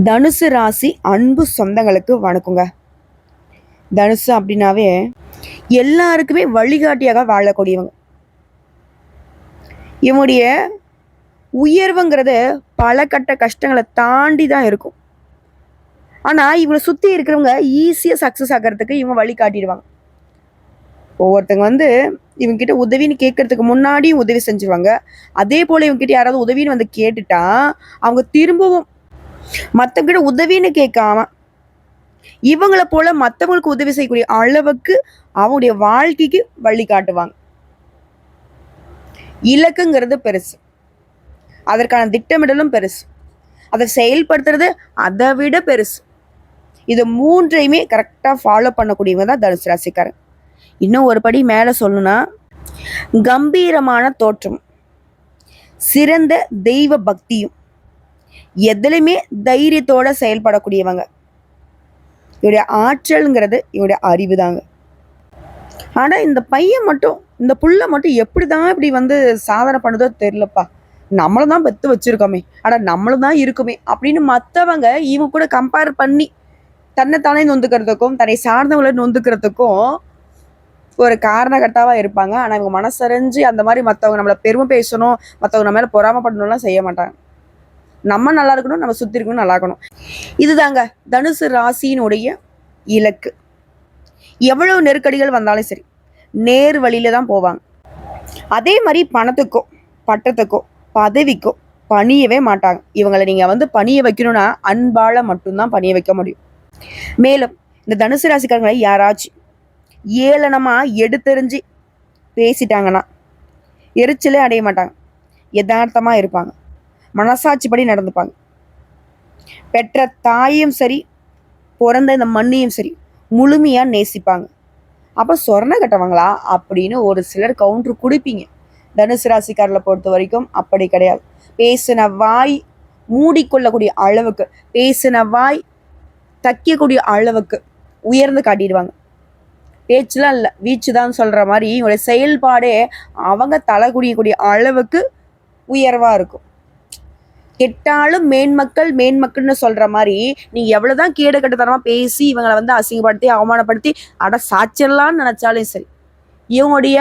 தனுசு ராசி அன்பு சொந்தங்களுக்கு வணக்கங்க. தனுசு அப்படின்னாவே எல்லாருக்குமே வழிகாட்டியாக வாழக்கூடியவங்க. இவனுடைய உயர்வுங்கிறது பல கட்ட கஷ்டங்களை தாண்டி தான் இருக்கும். ஆனால் இவங்களை சுற்றி இருக்கிறவங்க ஈஸியாக சக்ஸஸ் ஆகிறதுக்கு இவங்க வழி காட்டிடுவாங்க. ஒவ்வொருத்தங்க இவங்ககிட்ட உதவின்னு கேட்கறதுக்கு முன்னாடி உதவி செஞ்சுருவாங்க. அதே போல் இவங்ககிட்ட யாராவது உதவின்னு கேட்டுட்டா அவங்க திரும்பவும் மற்றவங்கிட்ட உதவின்னு கேட்காம இவங்களை போல மற்றவங்களுக்கு உதவி செய்யக்கூடிய அளவுக்கு அவங்களுடைய வாழ்க்கைக்கு வழி காட்டுவாங்க. இலக்குங்கிறது பெருசு, அதற்கான திட்டமிடலும் பெருசு, அதை செயல்படுத்துறது அதை விட பெருசு. இது மூன்றையுமே கரெக்டாக ஃபாலோ பண்ணக்கூடியவங்க தான் தனுசு ராசிக்காரன். இன்னும் ஒரு படி மேலே சொல்லணும்னா கம்பீரமான தோற்றம், சிறந்த தெய்வ பக்தியும், எதுலையுமே தைரியத்தோட செயல்படக்கூடியவங்க. இவருடைய ஆற்றல்ங்கிறது இவருடைய அறிவு தாங்க. ஆனால் இந்த பையன் மட்டும், இந்த புள்ள மட்டும் எப்படி தான் இப்படி சாதனை பண்ணுதோ தெரியலப்பா. நம்மளும் தான் பெற்று வச்சிருக்கோமே, ஆனால் நம்மளும் தான் இருக்குமே அப்படின்னு மற்றவங்க இவங்க கூட கம்பேர் பண்ணி தன்னைத்தானே நொந்துக்கிறதுக்கும் தன்னை சார்ந்தவங்களை நொந்துக்கிறதுக்கும் ஒரு காரணகர்த்தாவாக இருப்பாங்க. ஆனால் இவங்க மனசறிஞ்சு அந்த மாதிரி மற்றவங்க நம்மளை பெருமை பேசணும், மற்றவங்க நம்ம மேலே பொறாமப்படணும்லாம் செய்ய மாட்டாங்க. நம்ம நல்லா இருக்கணும், நம்ம சுற்றி இருக்கணும், நல்லா இருக்கணும். இதுதாங்க தனுசு ராசியினுடைய இலக்கு. எவ்வளவு நெருக்கடிகள் வந்தாலும் சரி நேர் வழியில தான் போவாங்க. அதே மாதிரி பணத்துக்கோ பட்டத்துக்கோ பதவிக்கோ பணியவே மாட்டாங்க. இவங்களை நீங்க பணிய வைக்கணும்னா அன்பால மட்டும்தான் பணிய வைக்க முடியும். மேலும் இந்த தனுசு ராசிக்காரங்களை யாராச்சும் ஏளனமா எடுத்தெறிஞ்சு பேசிட்டாங்கன்னா எரிச்சலே அடைய மாட்டாங்க. யதார்த்தமா இருப்பாங்க, மனசாட்சிப்படி நடந்துப்பாங்க. பெற்ற தாயும் சரி பிறந்த இந்த மண்ணையும் சரி முழுமையா நேசிப்பாங்க. அப்போ சொர்ண கட்டவங்களா அப்படின்னு ஒரு சிலர் கவுண்டர் கொடுப்பீங்க. தனுசு ராசிக்காரர்களை பொறுத்த வரைக்கும் அப்படி கிடையாது. பேசின வாய் மூடிக்கொள்ளக்கூடிய அளவுக்கு, பேசின வாய் தைக்கக்கூடிய அளவுக்கு உயர்ந்து காட்டிடுவாங்க. பேச்சுலாம் இல்லை, வீச்சு தான் சொல்ற மாதிரி இவங்களுடைய செயல்பாடே அவங்க தலை குடியக்கூடிய அளவுக்கு உயர்வா இருக்கும். கெட்டாலும் மேன்மக்கள் மேன்மக்கள்னு சொல்ற மாதிரி நீங்க எவ்வளவுதான் கேடு கட்டுத்தனமா பேசி இவங்களை அசிங்கப்படுத்தி அவமானப்படுத்தி சாச்சிடலான்னு நினைச்சாலும் சரி, இவங்களுடைய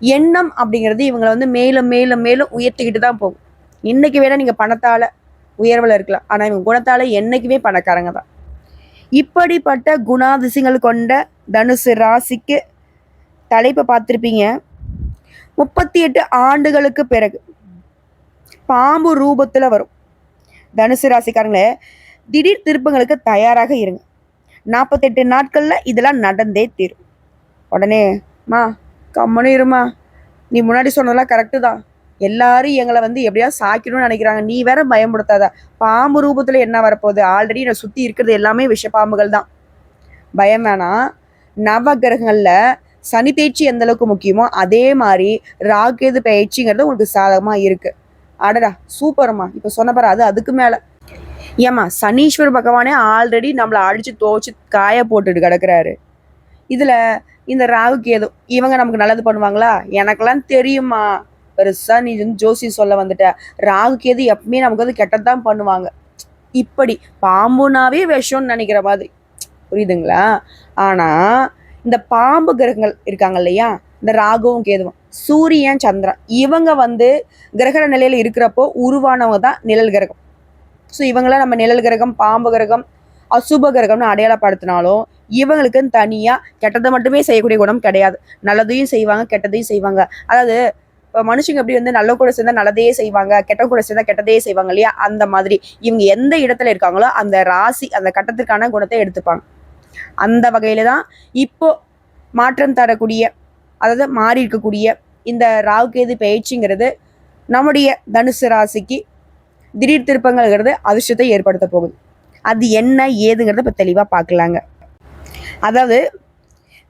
எண்ணம் அப்படிங்கிறது இவங்களை மேலும் மேலும் மேலும் உயர்த்திக்கிட்டு தான் போகும். இன்னைக்கு வேணா நீங்க பணத்தால உயர்வில் இருக்கலாம், ஆனா இவங்க குணத்தால என்னைக்குமே பணக்காரங்க தான். இப்படிப்பட்ட குணாதிசயங்கள் கொண்ட தனுசு ராசிக்கு தலைப்பை பார்த்துருப்பீங்க. 38 ஆண்டுகளுக்கு பிறகு பாம்பு ரூபத்துல வரும். தனுசு ராசிக்காரங்களே, திடீர் திருப்பங்களுக்கு தயாராக இருங்க. 48 நாட்கள்ல இதெல்லாம் நடந்தே தீரும். உடனே மா கம்மனு இருமா, நீ முன்னாடி சொன்னதெல்லாம் கரெக்டு தான், எல்லாரும் எங்களை எப்படியா சாக்கணும்னு நினைக்கிறாங்க, நீ வேற பயமுடுத்தாத. பாம்பு ரூபத்துல என்ன வரப்போகுது? ஆல்ரெடி நான் சுத்தி இருக்கிறது எல்லாமே விஷப்பாம்புகள் தான், பயம் வேணாம். நவ கிரகங்கள்ல சனி பயிற்சி எந்த அளவுக்கு முக்கியமோ அதே மாதிரி ராகேது பயிற்சிங்கிறது உங்களுக்கு சாதகமா இருக்கு. அடடா சூப்பர்மா, இப்ப சொன்ன பாரு, அதுக்கு மேல ஏமா சனீஸ்வர் பகவானே ஆல்ரெடி நம்மளை அடிச்சு துவச்சு காய போட்டுட்டு கிடக்குறாரு. இதுல இந்த ராகு கேது இவங்க நமக்கு நல்லது பண்ணுவாங்களா? எனக்கெல்லாம் தெரியுமா, பெருசா நீ ஜோசி சொல்ல வந்துட்ட. ராகு கேது எப்பவுமே நமக்கு கெட்டதான் பண்ணுவாங்க. இப்படி பாம்புனாவே விஷம்னு நினைக்கிற மாதிரி, புரியுதுங்களா? ஆனா இந்த பாம்பு கிரகங்கள் இருக்காங்க இல்லையா, இந்த ராகுவும் கேதுவும் சூரியன் சந்திரன் இவங்க கிரகண நிலையில இருக்கிறப்போ உருவானவங்க தான் நிழல் கிரகம். ஸோ இவங்கள நம்ம நிழல் கிரகம், பாம்பு கிரகம், அசுப கிரகம்னு அடையாளப்படுத்தினாலும் இவங்களுக்குன்னு தனியா கெட்டதை மட்டுமே செய்யக்கூடிய குணம் கிடையாது. நல்லதையும் செய்வாங்க, கெட்டதையும் செய்வாங்க. அதாவது இப்போ மனுஷங்க எப்படி நல்ல கூட சேர்ந்தா நல்லதையே செய்வாங்க, கெட்ட கூட சேர்ந்தா கெட்டதையே செய்வாங்க இல்லையா, அந்த மாதிரி இவங்க எந்த இடத்துல இருக்காங்களோ அந்த ராசி அந்த கட்டத்திற்கான குணத்தை எடுத்துப்பாங்க. அந்த வகையில தான் இப்போ மாற்றம் தரக்கூடிய, அதாவது மாறி இருக்கக்கூடிய இந்த ராகுகேது பயிற்சிங்கிறது நம்முடைய தனுசு ராசிக்கு திடீர் திருப்பங்கள்ங்கிறது அதிர்ஷ்டத்தை ஏற்படுத்த போகுது. அது என்ன ஏதுங்கிறத இப்போ தெளிவாக பார்க்கலாங்க. அதாவது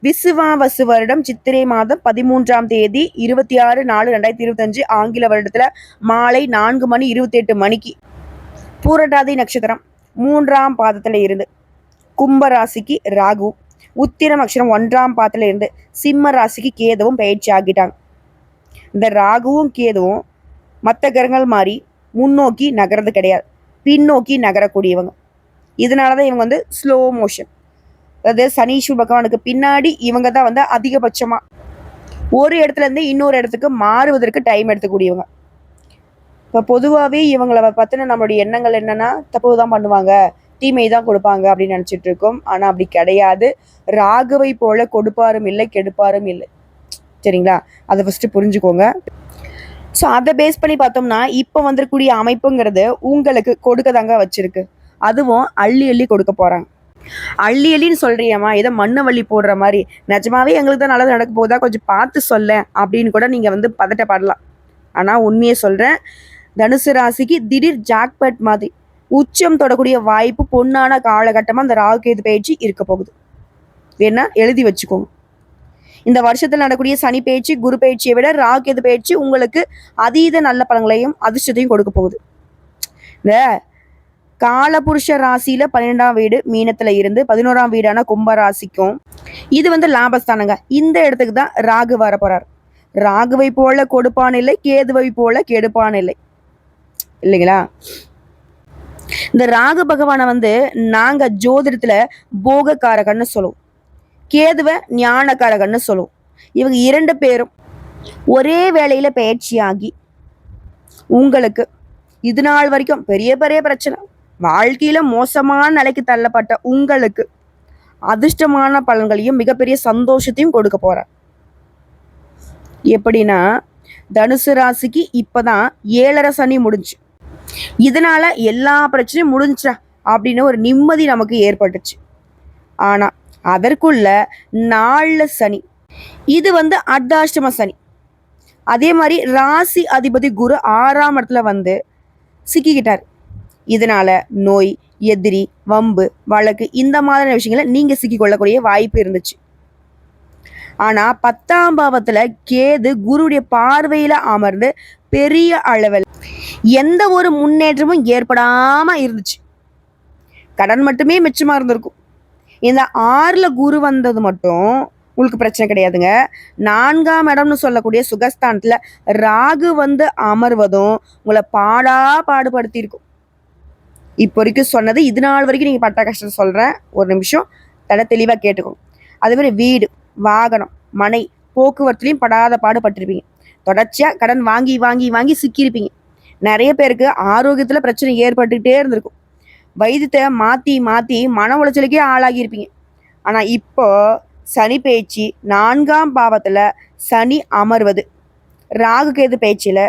விசுவாவசு வருடம் சித்திரை மாதம் 13ஆம் தேதி 26/4/2025 ஆங்கில வருடத்துல மாலை 4:28 பூரட்டாதி நட்சத்திரம் 3ஆம் பாதத்துல இருந்து கும்ப ராசிக்கு ராகு, உத்திரம் நட்சத்திரம் 1ஆம் பாதத்துல இருந்து சிம்ம ராசிக்கு கேதுவும் பயிற்சி ஆகிட்டாங்க. இந்த ராகுவும் கேதுவும் மற்ற கிரகங்கள் மாதிரி முன்னோக்கி நகர்றது கிடையாது, பின்னோக்கி நகரக்கூடியவங்க. இதனாலதான் இவங்க வந்து ஸ்லோ மோஷன், அதாவது சனீஸ்வர பகவானுக்கு பின்னாடி இவங்க தான் வந்து அதிகபட்சமா ஒரு இடத்துல இருந்து இன்னொரு இடத்துக்கு மாறுவதற்கு டைம் எடுத்துக்கூடியவங்க. இப்போ பொதுவாகவே இவங்களை பற்றின நம்மளுடைய எண்ணங்கள் என்னன்னா, தப்பு தான் பண்ணுவாங்க, தீமை தான் கொடுப்பாங்க அப்படின்னு நினச்சிட்டு இருக்கோம். ஆனால் அப்படி கிடையாது. ராகுவை போல கொடுப்பாரும் இல்லை, கெடுப்பாரும் இல்லை. சரிங்களா? அதை ஃபஸ்ட்டு புரிஞ்சுக்கோங்க. ஸோ அதை பேஸ் பண்ணி பார்த்தோம்னா இப்போ வந்துருக்கூடிய அமைப்புங்கிறது உங்களுக்கு கொடுக்க தாங்க வச்சிருக்கு. அதுவும் அள்ளி அள்ளி கொடுக்க போகிறாங்க. அள்ளி அள்ளின்னு சொல்றியம்மா, ஏதோ மண்ணை வள்ளி போடுற மாதிரி, நிஜமாவே எங்களுக்கு தான் நல்லது நடக்க போதா, கொஞ்சம் பார்த்து சொல்ல அப்படின்னு கூட நீங்கள் வந்து பதட்டப்படலாம். ஆனால் உண்மையை சொல்கிறேன், தனுசு ராசிக்கு திடீர் ஜாக்பட் மாதிரி உச்சம் தொடக்கூடிய வாய்ப்பு பொன்னான காலகட்டமாக அந்த ராகுகேது பயிற்சி இருக்க போகுது. வேணா எழுதி வச்சுக்கோங்க. இந்த வருஷத்தில் நடக்கூடிய சனி பயிற்சி, குரு பயிற்சியை விட ராகுகேது பயிற்சி உங்களுக்கு அதீத நல்ல பலன்களையும் அதிர்ஷ்டத்தையும் கொடுக்க போகுது. இந்த காலபுருஷ ராசியில 12ஆம் வீடு மீனத்துல இருந்து 11ஆம் வீடான கும்ப ராசிக்கும் இது வந்து லாபஸ்தானங்க. இந்த இடத்துக்கு தான் ராகு வர போறார். ராகுவை போல கொடுப்பான் இல்லை, கேதுவை போல கெடுப்பான் இல்லை, இல்லைங்களா? இந்த ராகு பகவானை வந்து நாங்க ஜோதிடத்துல போகக்காரகன்னு சொல்லுவோம், கேதுவை ஞானக்காரகன்னு சொல்லுவோம். இவங்க 2 பேரும் ஒரே வேளையில பயிற்சியாகி உங்களுக்கு இது நாள் வரைக்கும் பெரிய பெரிய பிரச்சனை, வாழ்க்கையில மோசமான நிலைக்கு தள்ளப்பட்ட உங்களுக்கு அதிர்ஷ்டமான பலன்களையும் மிகப்பெரிய சந்தோஷத்தையும் கொடுக்க போறார். எப்படின்னா, தனுசு ராசிக்கு இப்பதான் 7.5 சனி முடிஞ்சு, இதனால எல்லா பிரச்சனையும் முடிஞ்சா அப்படின்னு ஒரு நிம்மதி நமக்கு ஏற்பட்டுச்சு. ஆனா அதற்குள்ள 4 சனி, இது வந்து அர்த்தாஷ்டம சனி. அதே மாதிரி ராசி அதிபதி குரு 6ஆம் இடத்துல வந்து சிக்கிக்கிட்டார். இதனால நோய், எதிரி, வம்பு, வழக்கு இந்த மாதிரியான விஷயங்களை நீங்க சிக்கிக்கொள்ளக்கூடிய வாய்ப்பு இருந்துச்சு. ஆனா 10ஆம் பாவத்துல கேது குருடைய பார்வையில அமர்ந்து பெரிய அளவில் எந்த ஒரு முன்னேற்றமும் ஏற்படாம இருந்துச்சு. கடன் மட்டுமே மிச்சமா இருந்திருக்கும். இந்த 6ல குரு வந்தது மட்டும் உங்களுக்கு பிரச்சனை கிடையாதுங்க. 4ஆம் இடம்னு சொல்லக்கூடிய சுகஸ்தானத்துல ராகு வந்து அமர்வதும் உங்களை பாடுபடுத்தி இருக்கும். இப்போ வரைக்கும் சொன்னது, இது நாள் வரைக்கும் நீங்கள் பட்ட கஷ்டத்தை சொல்கிறேன், ஒரு நிமிஷம் தட தெளிவாக கேட்டுக்கோங்க. அதே மாதிரி வீடு, வாகனம், மனை, போக்குவரத்துலையும் படாத பாடுபட்டிருப்பீங்க. தொடர்ச்சியாக கடன் வாங்கி வாங்கி வாங்கி சிக்கியிருப்பீங்க. நிறைய பேருக்கு ஆரோக்கியத்தில் பிரச்சனை ஏற்பட்டுக்கிட்டே இருந்திருக்கும். வைத்தியத்தை மாற்றி மாற்றி மன உளைச்சலுக்கே ஆளாகியிருப்பீங்க. ஆனால் இப்போ சனி பயிற்சி 4ஆம் பாவத்தில் சனி அமர்வது, ராகு கேது பயிற்சியில்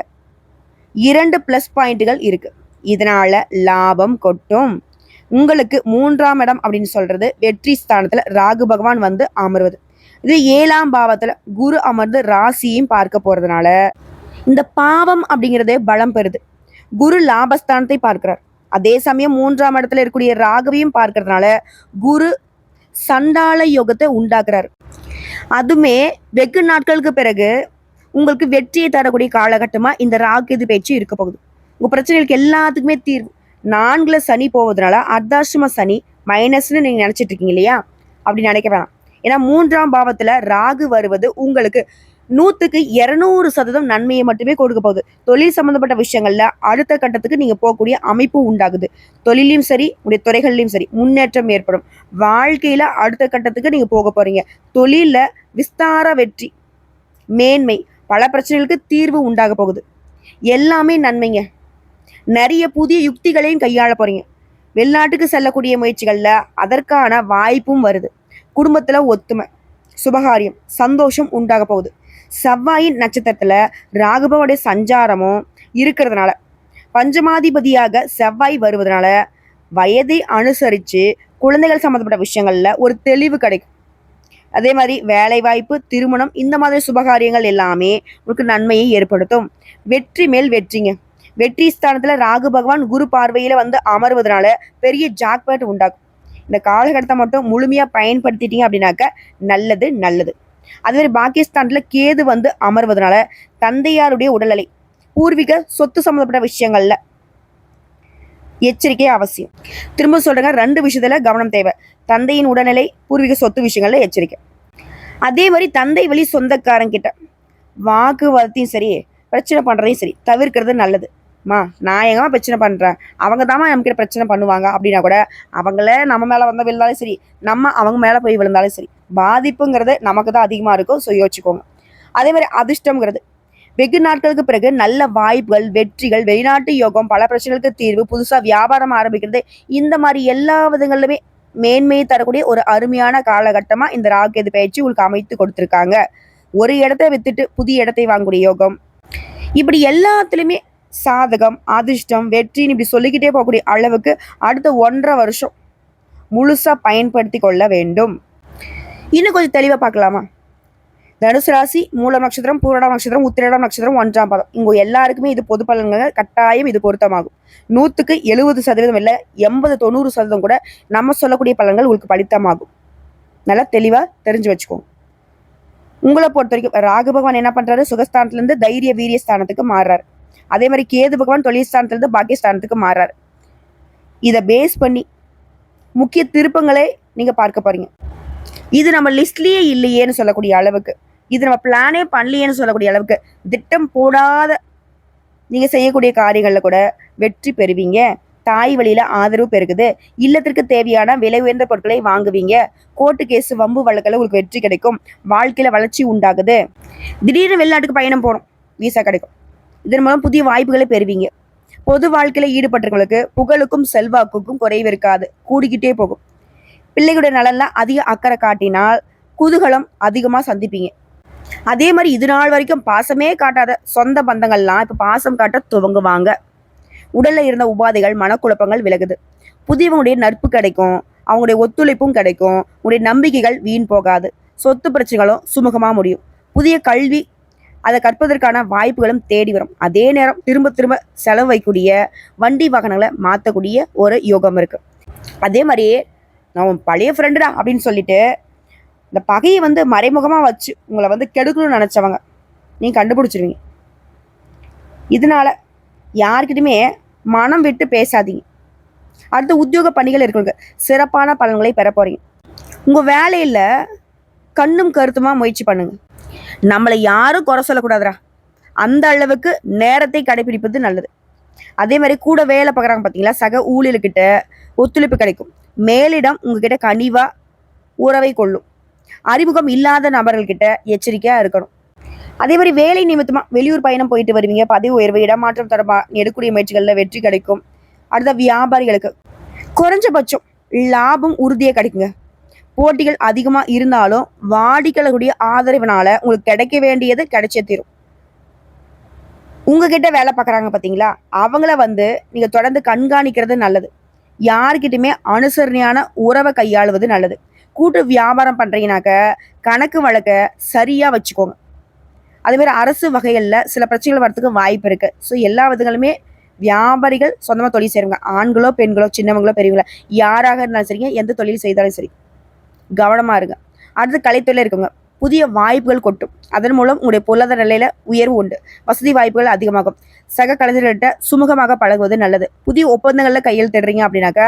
2 ப்ளஸ் பாயிண்ட்டுகள் இருக்குது. இதனால லாபம் கொட்டும். உங்களுக்கு 3ஆம் இடம் அப்படின்னு சொல்றது வெற்றி ஸ்தானத்துல ராகு பகவான் வந்து அமர்வது. இது 7ஆம் பாவத்துல குரு அமர்ந்து ராசியையும் பார்க்க போறதுனால இந்த பாவம் அப்படிங்கிறதே பலம் பெறுது. குரு லாபஸ்தானத்தை பார்க்கிறார். அதே சமயம் 3ஆம் இடத்துல இருக்கக்கூடிய ராகுவையும் பார்க்கறதுனால குரு சண்டால யோகத்தை உண்டாக்குறாரு. அதுமே வெகு நாட்களுக்கு பிறகு உங்களுக்கு வெற்றியை தரக்கூடிய காலகட்டமா இந்த ராகு பயிற்சி இருக்க போகுது. உங்கள் பிரச்சனைகளுக்கு எல்லாத்துக்குமே தீர்வு. 4ல் சனி போவதனால அர்த்தாஷ்டம சனி மைனஸ்ன்னு நீங்கள் நினச்சிட்டு இருக்கீங்க இல்லையா? அப்படி நினைக்க வேணாம். ஏன்னா 3ஆம் பாவத்தில் ராகு வருவது உங்களுக்கு 100க்கு 200% நன்மையை மட்டுமே கொடுக்க போகுது. தொழில் சம்மந்தப்பட்ட விஷயங்கள்ல அடுத்த கட்டத்துக்கு நீங்கள் போகக்கூடிய அமைப்பு உண்டாகுது. தொழிலையும் சரி, உங்களுடைய துறைகள்லையும் சரி முன்னேற்றம் ஏற்படும். வாழ்க்கையில் அடுத்த கட்டத்துக்கு நீங்கள் போக போகிறீங்க. தொழிலில் விஸ்தார வெற்றி, மேன்மை, பல பிரச்சனைகளுக்கு தீர்வு உண்டாக போகுது. எல்லாமே நன்மைங்க. நிறைய புதிய யுக்திகளையும் கையாள போறீங்க. வெளிநாட்டுக்கு செல்லக்கூடிய முயற்சிகள்ல அதற்கான வாய்ப்பும் வருது. குடும்பத்துல ஒத்துமை, சுபகாரியம், சந்தோஷம் உண்டாக போகுது. செவ்வாயின் நட்சத்திரத்துல ராகுபவனுடைய சஞ்சாரமும் இருக்கிறதுனால, பஞ்சமாதிபதியாக செவ்வாய் வருவதனால வயதை அனுசரித்து குழந்தைகள் சம்மந்தப்பட்ட விஷயங்கள்ல ஒரு தெளிவு கிடைக்கும். அதே மாதிரி வேலை வாய்ப்பு, திருமணம், இந்த மாதிரி சுபகாரியங்கள் எல்லாமே உங்களுக்கு நன்மையை ஏற்படுத்தும். வெற்றி மேல் வெற்றிங்க. வெற்றி ஸ்தானத்துல ராகு பகவான் குரு பார்வையில வந்து அமர்வதனால பெரிய ஜாக்பாட் உண்டாகும். இந்த காலகட்டத்தை மட்டும் முழுமையா பயன்படுத்திட்டீங்க அப்படின்னாக்க நல்லது நல்லது. அதே மாதிரி பாகிஸ்தான்ல கேது வந்து அமர்வதனால தந்தையாருடைய உடல்நிலை, பூர்வீக சொத்து சம்மந்தப்பட்ட விஷயங்கள்ல எச்சரிக்கை அவசியம். திரும்ப சொல்றேங்க, 2 விஷயத்துல கவனம் தேவை. தந்தையின் உடல்நிலை, பூர்வீக சொத்து விஷயங்கள்ல எச்சரிக்கை. அதே மாதிரி தந்தை வழி சொந்தக்காரங்கிட்ட வாக்குவாதத்தையும் சரி, பிரச்சனை பண்றதையும் சரி தவிர்க்கிறது நல்லது. நான் எங்கம்மா பிரச்சனை பண்ணுறேன், அவங்க தாம்மா நம்மக்கிட்ட பிரச்சனை பண்ணுவாங்க அப்படின்னா கூட அவங்கள நம்ம மேலே வந்து விழுந்தாலும் சரி, நம்ம அவங்க மேலே போய் விழுந்தாலும் சரி, பாதிப்புங்கிறது நமக்கு தான் அதிகமாக இருக்கும். ஸோ யோசிச்சுக்கோங்க. அதே மாதிரி அதிர்ஷ்டம்ங்கிறது வெகு நாட்களுக்கு பிறகு நல்ல வாய்ப்புகள், வெற்றிகள், வெளிநாட்டு யோகம், பல பிரச்சனைகளுக்கு தீர்வு, புதுசாக வியாபாரம் ஆரம்பிக்கிறது, இந்த மாதிரி எல்லா விதங்களிலுமே மேன்மையை தரக்கூடிய ஒரு அருமையான காலகட்டமாக இந்த ராகு பயிற்சி உங்களுக்கு அமைத்து கொடுத்துருக்காங்க. ஒரு இடத்தை வித்துட்டு புதிய இடத்தை வாங்கக்கூடிய யோகம், இப்படி எல்லாத்துலேயுமே சாதகம், அதிர்ஷ்டம், வெற்றின்னு இப்படி சொல்லிக்கிட்டே போகக்கூடிய அளவுக்கு அடுத்த 1.5 வருஷம் முழுசா பயன்படுத்தி கொள்ள வேண்டும். இன்னும் கொஞ்சம் தெளிவாக பார்க்கலாமா? தனுசு ராசி, மூலம் நட்சத்திரம், பூரடம் நட்சத்திரம், உத்திரடம் நட்சத்திரம், 1ஆம் பாதம், இங்க எல்லாருக்குமே இது பொது பலன்கள் கட்டாயம் இது பொருத்தமாகும். 100க்கு 70% இல்லை, 80-90% கூட நம்ம சொல்லக்கூடிய பலன்கள் உங்களுக்கு பலித்தமாகும். நல்லா தெளிவா தெரிஞ்சு வச்சுக்கோங்க. உங்களை பொறுத்த வரைக்கும் ராகு பகவான் என்ன பண்றாரு? சுகஸ்தானத்திலிருந்து தைரிய வீரிய ஸ்தானத்துக்கு மாறுறாரு. அதே மாதிரி கேது பகவான் தொழில் ஸ்தானத்திலிருந்து பாக்கியஸ்தானத்துக்கு மாறுறாரு. இதை பேஸ் பண்ணி முக்கிய திருப்பங்களை நீங்க பார்க்க போறீங்க. இது நம்ம லிஸ்ட்லயே இல்லையேன்னு சொல்லக்கூடிய அளவுக்கு, இது நம்ம பிளானே பண்ணலையேன்னு சொல்லக்கூடிய அளவுக்கு, திட்டம் போடாத நீங்க செய்யக்கூடிய காரியங்கள்ல கூட வெற்றி பெறுவீங்க. தாய் வழியில ஆதரவு பெருகுது. இல்லத்திற்கு தேவையான விலை உயர்ந்த பொருட்களை வாங்குவீங்க. கோர்ட்டு கேஸ், வம்பு வழக்கில் உங்களுக்கு வெற்றி கிடைக்கும். வாழ்க்கையில வளர்ச்சி உண்டாகுது. திடீர்னு வெளிநாட்டுக்கு பயணம் போகணும், வீசா கிடைக்கும். இதன் மூலம் புதிய வாய்ப்புகளை பெறுவீங்க. பொது வாழ்க்கையில ஈடுபட்டவங்களுக்கு புகழுக்கும் செல்வாக்குக்கும் குறைவு இருக்காது, கூடிக்கிட்டே போகும். பிள்ளைகளுடைய நலன்ல அதிக அக்கறை காட்டினால் குதூகலம் அதிகமா சந்திப்பீங்க. அதே மாதிரி இது நாள் வரைக்கும் பாசமே காட்டாத சொந்த பந்தங்கள்லாம் இப்ப பாசம் காட்ட துவங்குவாங்க. உடல்ல இருந்த உபாதைகள், மனக்குழப்பங்கள் விலகுது. புதியவங்களுடைய நட்பு கிடைக்கும், அவங்களுடைய ஒத்துழைப்பும் கிடைக்கும். உங்களுடைய நம்பிக்கைகள் வீண் போகாது. சொத்து பிரச்சனைகளும் சுமூகமா முடியும். புதிய கல்வி அதை கற்பதற்கான வாய்ப்புகளும் தேடி வரும். அதே நேரம் திரும்ப திரும்ப செலவு வைக்கக்கூடிய வண்டி வாகனங்களை மாற்றக்கூடிய ஒரு யோகம் இருக்கு. அதே மாதிரியே நான் பழைய ஃப்ரெண்டுடா அப்படின்னு சொல்லிட்டு இந்த பகையை வந்து மறைமுகமா வச்சு உங்களை வந்து கெடுக்கணும்னு நினைச்சவங்க நீங்க கண்டுபிடிச்சிருவீங்க. இதனால யார்கிட்டயுமே மனம் விட்டு பேசாதீங்க. அடுத்த உத்தியோக பணிகள் இருக்கிறவங்க சிறப்பான பலன்களை பெற போறீங்க. உங்க வேலையில கண்ணும் கருத்துமா முயற்சி பண்ணுங்க. நம்மளை யாரும் குறை சொல்லக்கூடாதுரா, அந்த அளவுக்கு நேரத்தை கடைபிடிப்பது நல்லது. அதே மாதிரி கூட வேலை பார்க்குறாங்க பார்த்தீங்களா, சக ஊழியர்கிட்ட ஒத்துழைப்பு கிடைக்கும். மேலிடம் உங்ககிட்ட கனிவா உறவை கொள்ளும். அறிமுகம் இல்லாத நபர்கள்கிட்ட எச்சரிக்கையா இருக்கணும். அதே மாதிரி வேலை நிமித்தமா வெளியூர் பயணம் போயிட்டு வருவீங்க. பதவி உயர்வு, இடமாற்றம் தொடர்பாக எடுக்கக்கூடிய முயற்சிகள்ல வெற்றி கிடைக்கும். அடுத்த வியாபாரிகளுக்கு குறைஞ்சபட்சம் லாபம் உறுதியாக கிடைக்குங்க. போட்டிகள் அதிகமா இருந்தாலும் வாடிக்கையாளர்களுடைய ஆதரவினால உங்களுக்கு கிடைக்க வேண்டியது கிடைச்சே தீரும். உங்ககிட்ட வேலை பார்க்குறாங்க பார்த்தீங்களா, அவங்கள வந்து நீங்க தொடர்ந்து கண்காணிக்கிறது நல்லது. யாருக்கிட்டுமே அனுசரணையான உறவை கையாளுவது நல்லது. கூட்டு வியாபாரம் பண்றீங்கனாக்க கணக்கு வழக்க சரியா வச்சுக்கோங்க. அதே மாதிரி அரசு வகைகள்ல சில பிரச்சனைகள் வரதுக்கு வாய்ப்பு இருக்கு. ஸோ எல்லா விதங்களுமே வியாபாரிகள் சொந்தமாக தொழில் செய்வாங்க. ஆண்களோ பெண்களோ சின்னவங்களோ பெரியவங்களோ யாராக இருந்தாலும் சரிங்க, எந்த தொழில் செய்தாலும் சரி கவனமா இருங்க. அடுத்து கலைத்துறையில் இருக்குங்க, புதிய வாய்ப்புகள் கொட்டும். அதன் மூலம் உங்களுடைய பொருளாதார நிலையில உயர்வு உண்டு. வசதி வாய்ப்புகள் அதிகமாகும். சக கலைஞர்கள்ட்ட சுமூகமாக பழகுவது நல்லது. புதிய ஒப்பந்தங்கள்ல கையெழுத்திடுறீங்க அப்படின்னாக்கா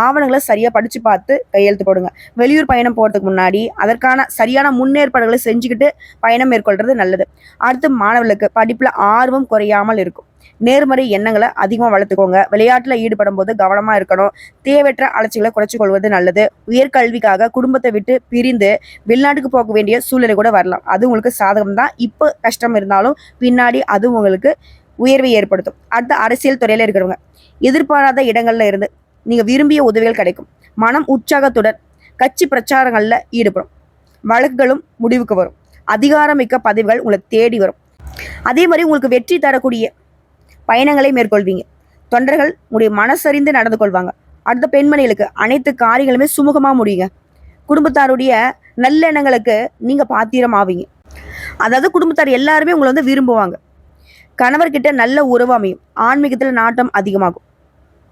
ஆவணங்களை சரியா படிச்சு பார்த்து கையெழுத்து போடுங்க. வெளியூர் பயணம் போறதுக்கு முன்னாடி அதற்கான சரியான முன்னேற்பாடுகளை செஞ்சுக்கிட்டு பயணம் மேற்கொள்றது நல்லது. அடுத்து மாணவர்களுக்கு படிப்புல ஆர்வம் குறையாமல் இருக்கும். நேர்மறை எண்ணங்களை அதிகமாக வளர்த்துக்கோங்க. விளையாட்டுல ஈடுபடும் போது கவனமா இருக்கணும். தேவையற்ற அலட்சிகளை குறைச்சு கொள்வது நல்லது. உயர்கல்விக்காக குடும்பத்தை விட்டு பிரிந்து வெளிநாட்டுக்கு போக வேண்டிய சூழ்நிலை கூட வரலாம். அது உங்களுக்கு சாதகம் தான். இப்போ கஷ்டம் இருந்தாலும் பின்னாடி அது உங்களுக்கு உயர்வை ஏற்படுத்தும். அடுத்த அரசியல் துறையில இருக்கிறவங்க எதிர்பாராத இடங்கள்ல இருந்து நீங்க விரும்பிய உதவிகள் கிடைக்கும். மனம் உற்சாகத்துடன் கட்சி பிரச்சாரங்கள்ல ஈடுபடும். வழக்குகளும் முடிவுக்கு வரும். அதிகாரமிக்க பதவிகள் உங்களை தேடி வரும். அதே மாதிரி உங்களுக்கு வெற்றி தரக்கூடிய பயணங்களை மேற்கொள்வீங்க. தொண்டர்கள் உங்களுடைய மனசறிந்து நடந்து கொள்வாங்க. அடுத்த பெண்மணிகளுக்கு அனைத்து காரியங்களுமே சுமூகமா முடியுங்க. குடும்பத்தாருடைய நல்லெண்ணங்களுக்கு நீங்க பாத்திரம் ஆவீங்க. அதாவது குடும்பத்தார் எல்லாருமே உங்களை வந்து விரும்புவாங்க. கணவர்கிட்ட நல்ல உறவு அமையும். ஆன்மீகத்தில் நாட்டம் அதிகமாகும்.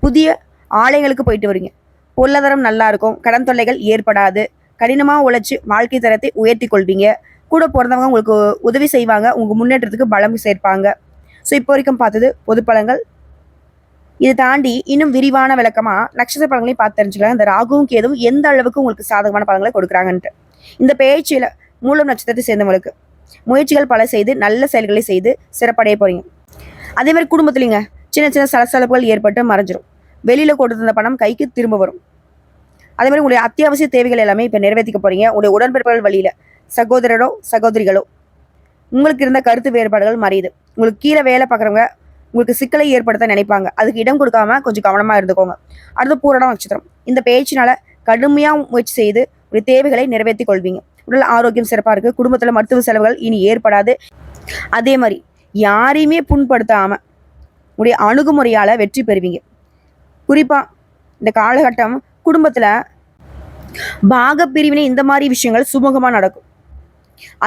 புதிய ஆலயங்களுக்கு போயிட்டு வருவீங்க. பொருளாதாரம் நல்லா இருக்கும். கடன் தொல்லைகள் ஏற்படாது. கடினமாக உழைச்சி வாழ்க்கை தரத்தை உயர்த்தி கொள்வீங்க. கூட பிறந்தவங்க உங்களுக்கு உதவி செய்வாங்க. உங்க முன்னேற்றத்துக்கு பலம் சேர்ப்பாங்க. ஸோ இப்போ வரைக்கும் பார்த்தது பொது பலன்கள். இதை தாண்டி இன்னும் விரிவான விளக்கமா நட்சத்திர பலன்களையும் பார்த்து தெரிஞ்சுக்கலாம். இந்த ராகுவும் கேதுவும் எந்த அளவுக்கு உங்களுக்கு சாதகமான பலன்களை கொடுக்குறாங்கன்ட்டு. இந்த பேச்சில் மூலம் நட்சத்திரத்தை சேர்ந்தவங்களுக்கு முயற்சிகள் பல செய்து நல்ல செயல்களை செய்து சிறப்படைய போறீங்க. அதே மாதிரி குடும்பத்துலங்க சின்ன சின்ன சலசலப்புகள் ஏற்பட்டு மறைஞ்சிரும். வெளியில் கொடுத்திருந்த பணம் கைக்கு திரும்ப வரும். அதே மாதிரி உங்களுடைய அத்தியாவசிய தேவைகள் எல்லாமே இப்போ நிறைவேற்றிக்க போகிறீங்க. உங்களுடைய உடன்பிறப்புகள் வழியில் சகோதரரோ சகோதரிகளோ உங்களுக்கு இருந்த கருத்து வேறுபாடுகள் மறையுது. உங்களுக்கு கீழே வேலை பார்க்குறவங்க உங்களுக்கு சிக்கலை ஏற்படுத்த நினைப்பாங்க. அதுக்கு இடம் கொடுக்காம கொஞ்சம் கவனமாக இருந்துக்கோங்க. அடுத்து பூரண நட்சத்திரம். இந்த பேச்சினால கடுமையாக முயற்சி செய்து ஒரு தேவைகளை நிறைவேற்றி கொள்வீங்க. உடல் ஆரோக்கியம் சிறப்பாக இருக்குது. குடும்பத்தில் மருத்துவ செலவுகள் இனி ஏற்படாது. அதே மாதிரி யாரையுமே புண்படுத்தாமல் உடைய அணுகுமுறையால் வெற்றி பெறுவீங்க. குறிப்பாக இந்த காலகட்டம் குடும்பத்தில் பாக பிரிவினை இந்த மாதிரி விஷயங்கள் சுமூகமாக நடக்கும்.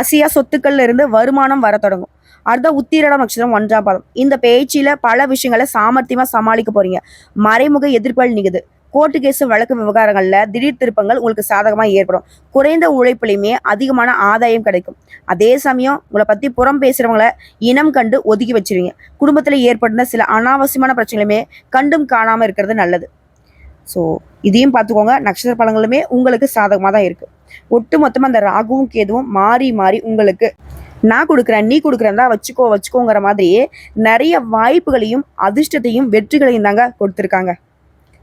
அசியா சொத்துக்கள்ல இருந்து வருமானம் வர தொடங்கும். அடுத்த உத்திரடம் நட்சத்திரம் 1ஆம் பாதம். இந்த பேச்சில பல விஷயங்களை சாமர்த்தியமா சமாளிக்க போறீங்க. மறைமுக எதிர்ப்புகள் நிகுது. கோர்ட்டு கேஸ் வழக்கு விவகாரங்கள்ல திடீர் திருப்பங்கள் உங்களுக்கு சாதகமா ஏற்படும். குறைந்த உழைப்புலையுமே அதிகமான ஆதாயம் கிடைக்கும். அதே சமயம் உங்களை பத்தி புறம் பேசுறவங்களை இனம் கண்டு ஒதுக்கி வச்சிருவீங்க. குடும்பத்துல ஏற்படுத்த சில அனாவசியமான பிரச்சனைகளுமே கண்டும் காணாம இருக்கிறது நல்லது. ஸோ இதையும் பார்த்துக்கோங்க. நட்சத்திர பலன்களுமே உங்களுக்கு சாதகமாக தான் இருக்குது. ஒட்டு மொத்தமாக அந்த ராகுவும் கேதுவும் மாறி மாறி உங்களுக்கு நான் கொடுக்குறேன் நீ கொடுக்குறேன் தான் வச்சுக்கோங்கிற மாதிரி நிறைய வாய்ப்புகளையும் அதிர்ஷ்டத்தையும் வெற்றிகளையும் தாங்க கொடுத்துருக்காங்க.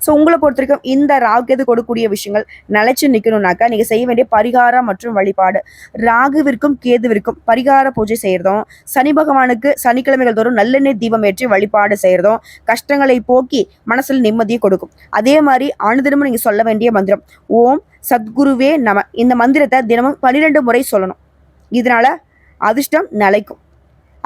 ஸோ உங்களை பொறுத்த வரைக்கும் இந்த ராகு கேது கொடுக்கக்கூடிய விஷயங்கள் நிலைச்சு நிற்கணும்னாக்கா நீங்கள் செய்ய வேண்டிய பரிகாரம் மற்றும் வழிபாடு, ராகுவிற்கும் கேதுவிற்கும் பரிகார பூஜை செய்கிறதும், சனி பகவானுக்கு சனிக்கிழமைகள் தோறும் நல்லெண்ணெய் தீபம் ஏற்றி வழிபாடு செய்கிறதும் கஷ்டங்களை போக்கி மனசில் நிம்மதியை கொடுக்கும். அதே மாதிரி அனுதினமும் நீங்கள் சொல்ல வேண்டிய மந்திரம் ஓம் சத்குருவே நம. இந்த மந்திரத்தை தினமும் 12 முறை சொல்லணும். இதனால அதிர்ஷ்டம் நிலைக்கும்.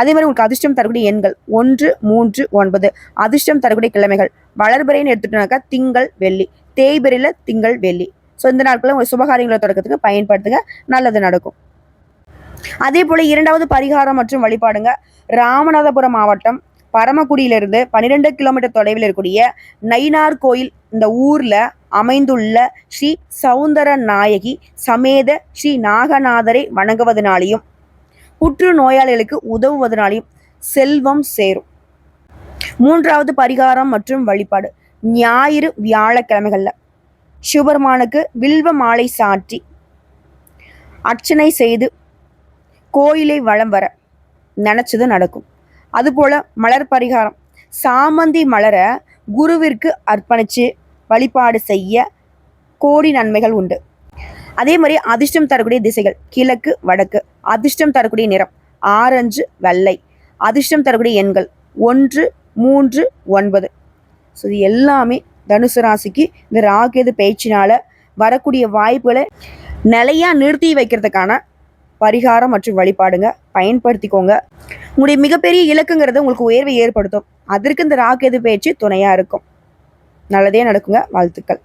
அதே மாதிரி உங்களுக்கு அதிர்ஷ்டம் தரக்கூடிய எண்கள் 1, 3, 9. அதிர்ஷ்டம் தரக்கூடிய கிழமைகள் வளர்பிறைன்னு எடுத்துட்டோம்னாக்கா திங்கள் வெள்ளி, தேய்பிறையில் திங்கள் வெள்ளி. ஸோ இந்த நாட்களில் உங்கள் சுபகாரியங்களை தொடக்கத்துக்கு பயன்படுத்துங்க, நல்லது நடக்கும். அதே போல் 2வது பரிகாரம் மற்றும் வழிபாடுங்க. ராமநாதபுரம் மாவட்டம் பரமக்குடியிலிருந்து 12 கிலோமீட்டர் தொலைவில் இருக்கக்கூடிய நயினார் கோயில் இந்த ஊரில் அமைந்துள்ள ஸ்ரீ சௌந்தர நாயகி சமேத ஸ்ரீ நாகநாதரை வணங்குவதனாலையும் புற்று நோயாளிகளுக்கு உதவுவதனாலையும் செல்வம் சேரும். 3வது பரிகாரம் மற்றும் வழிபாடு. ஞாயிறு வியாழக்கிழமைகள்ல சிவபெருமானுக்கு வில்வ மாலை சாற்றி அர்ச்சனை செய்து கோயிலை வலம் வர நினைச்சது நடக்கும். அதுபோல மலர் பரிகாரம். சாமந்தி மலரை குருவிற்கு அர்ப்பணிச்சு வழிபாடு செய்ய கோடி நன்மைகள் உண்டு. அதே மாதிரி அதிர்ஷ்டம் தரக்கூடிய திசைகள் கிழக்கு வடக்கு. அதிர்ஷ்டம் தரக்கூடிய நிறம் ஆரஞ்சு வெள்ளை. அதிர்ஷ்டம் தரக்கூடிய எண்கள் 1, 3, 9. ஸோ இது எல்லாமே தனுசு ராசிக்கு இந்த ராகேது பேச்சினால வரக்கூடிய வாய்ப்புகளை நிலையா நிறுத்தி வைக்கிறதுக்கான பரிகாரம் மற்றும் வழிபாடுங்க. பயன்படுத்திக்கோங்க. உங்களுடைய மிகப்பெரிய இலக்குங்கிறது உங்களுக்கு உயர்வை ஏற்படுத்தும். அதற்கு இந்த ராகேது பேச்சு துணையா இருக்கும். நல்லதே நடக்குங்க. வாழ்த்துக்கள்.